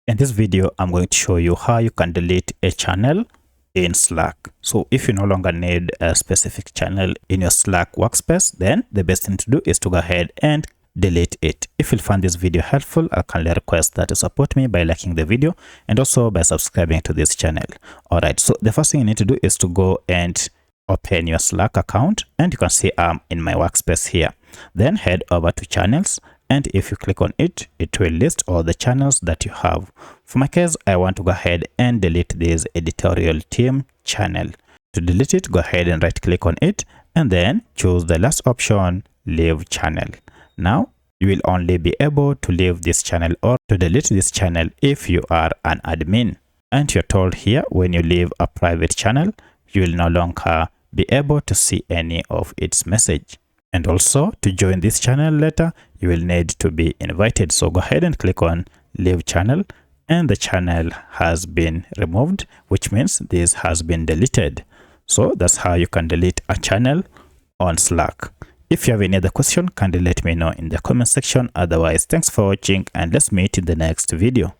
In this video, I'm going to show you how you can delete a channel in Slack. So if you no longer need a specific channel in your Slack workspace, then the best thing to do is to go ahead and delete it. If you find this video helpful, I kindly request that you support me by liking the video and also by subscribing to this channel. All right, so the first thing you need to do is to go and open your Slack account, and you can see I'm in my workspace here. Then head over to channels, and if you click on it, it will list all the channels that you have. For my case, I want to go ahead and delete this editorial team channel. To delete it, go ahead and right click on it and then choose the last option, leave channel. Now you will only be able to leave this channel or to delete this channel if you are an admin, and you're told here when you leave a private channel, you will no longer be able to see any of its message. And also, to join this channel later, you will need to be invited. So go ahead and click on leave channel, and the channel has been removed, which means this has been deleted. So that's how you can delete a channel on Slack. If you have any other question, kindly let me know in the comment section. Otherwise, thanks for watching, and let's meet in the next video.